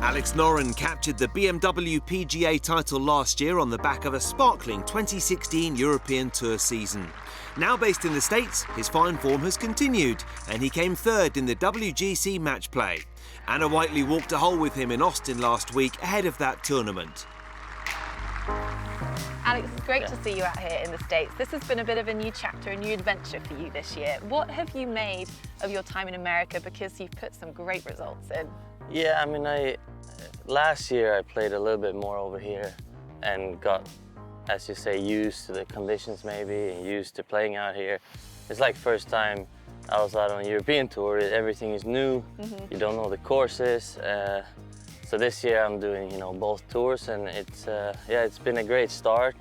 Alex Noren captured the BMW PGA title last year on the back of a sparkling 2016 European Tour season. Now based in the States, his fine form has continued, and he came third in the WGC Match play. Anna Whiteley walked a hole with him in Austin last week ahead of that tournament. Alex, it's great to see you out here in the States. This has been a bit of a new chapter, a new adventure for you this year. What have you made of your time in America, because you've put some great results in? Yeah, I mean, last year I played a little bit more over here and got, as you say, used to the conditions maybe, and used to playing out here. It's like first time I was out on a European tour, everything is new, you don't know the courses. So this year I'm doing, both tours, and it's been a great start.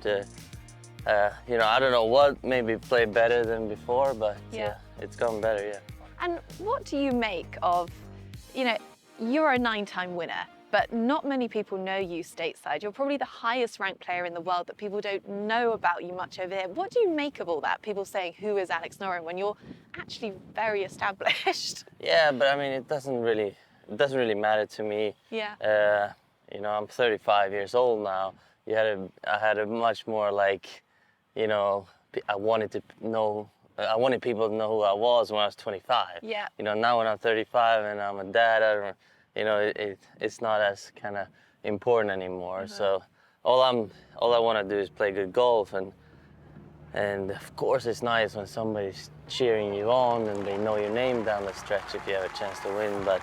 I don't know what, maybe play better than before, but it's gone better, yeah. And what do you make of, you're a 9-time winner, but not many people know you stateside. You're probably the highest ranked player in the world, but people don't know about you much over here. What do you make of all that? People saying, who is Alex Noren, when you're actually very established? Yeah, but I mean, it doesn't really matter to me. Yeah. I'm 35 years old now. I had a much more I wanted people to know who I was when I was 25. Yeah. Now when I'm 35 and I'm a dad, it's not as kind of important anymore. So all I want to do is play good golf, and of course it's nice when somebody's cheering you on and they know your name down the stretch if you have a chance to win. But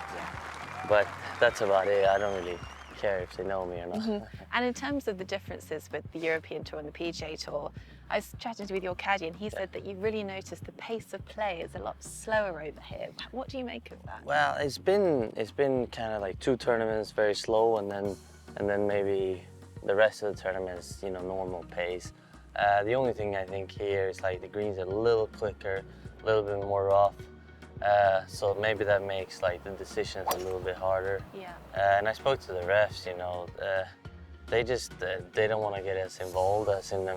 that's about it. I don't really care if they know me or not. And in terms of the differences with the European Tour and the PGA Tour, I was chatting with your caddy, and he said that you really noticed the pace of play is a lot slower over here. What do you make of that? Well, it's been kind of like 2 tournaments very slow, and then maybe the rest of the tournaments, normal pace. The only thing I think here is like the greens are a little quicker, a little bit more rough. So maybe that makes like the decisions a little bit harder. Yeah. And I spoke to the refs, they don't want to get as involved as in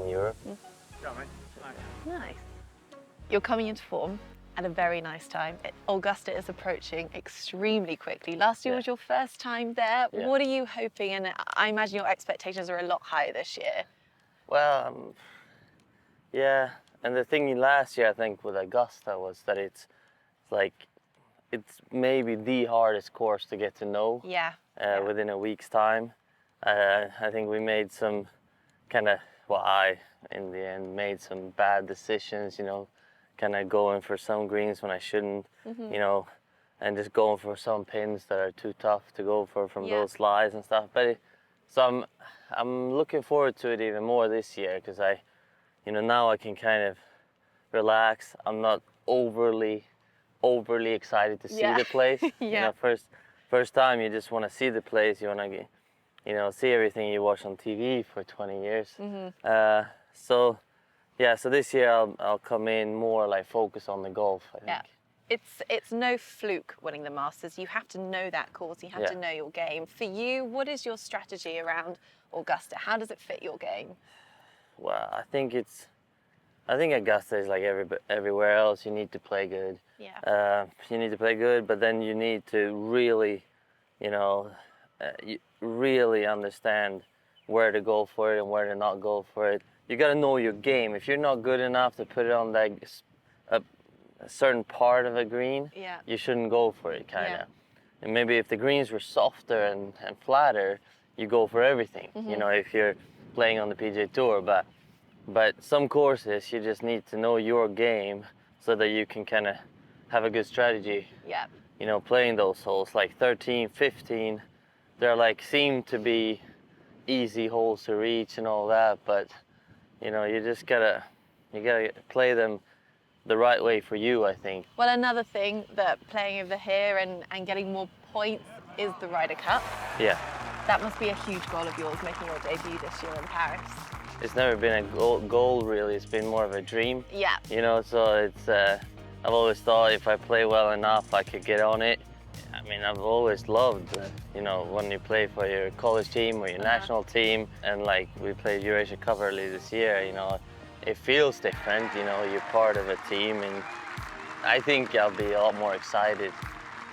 Europe. Nice. You're coming into form at a very nice time. Augusta is approaching extremely quickly. Last year was your first time there. Yeah. What are you hoping? And I imagine your expectations are a lot higher this year. Well, yeah. And the thing last year, I think, with Augusta was that it's maybe the hardest course to get to know. Yeah. Within a week's time. I think we made some I, in the end, made some bad decisions, kind of going for some greens when I shouldn't, and just going for some pins that are too tough to go for from those lies and stuff. But so I'm looking forward to it even more this year, because now I can kind of relax. I'm not overly excited to see the place. First time you just want to see the place. You want to see everything you watch on TV for 20 years. So this year I'll come in more focus on the golf, I think. Yeah. It's no fluke winning the Masters. You have to know that course. You have to know your game. For you, what is your strategy around Augusta? How does it fit your game? Well, I think Augusta is like everywhere else. You need to play good. Yeah. You need to play good, but then you need to really, really understand where to go for it and where to not go for it. You got to know your game. If you're not good enough to put it on a certain part of a green, you shouldn't go for it, kind of. And maybe if the greens were softer and flatter, you go for everything. If you're playing on the PGA Tour, but some courses you just need to know your game so that you can kind of have a good strategy. Yeah. Playing those holes like 13, 15, they're seem to be easy holes to reach and all that, but you just gotta play them the right way for you, I think. Well, another thing that playing over here and getting more points is the Ryder Cup. Yeah. That must be a huge goal of yours, making your debut this year in Paris. It's never been a goal really. It's been more of a dream. Yeah. So it's I've always thought if I play well enough, I could get on it. I mean, I've always loved, when you play for your college team or your national team, and we played Eurasia Cup early this year, it feels different, you're part of a team, and I think I'll be a lot more excited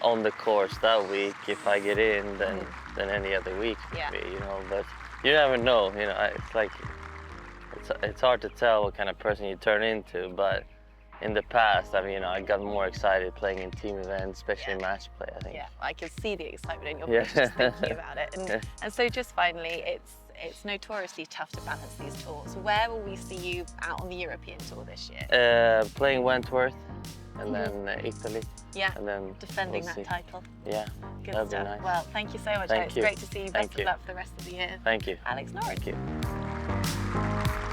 on the course that week. If I get in, then any other week, Yeah. maybe, you know. But you never know, you know. It's like it's hard to tell what kind of person you turn into. But in the past, I mean, you know, I got more excited playing in team events, especially match play, I think. Yeah, I can see the excitement in your face just thinking about it. And so just finally, it's notoriously tough to balance these tours. Where will we see you out on the European Tour this year? Playing Wentworth, and then Italy. Yeah, and then defending we'll that see. title. Yeah, Good that'd stuff. be nice. Well, thank you so much. Thank It's you. great to see you. Thank Best you. of luck for the rest of the year. Thank you. Alex Noren. Thank you.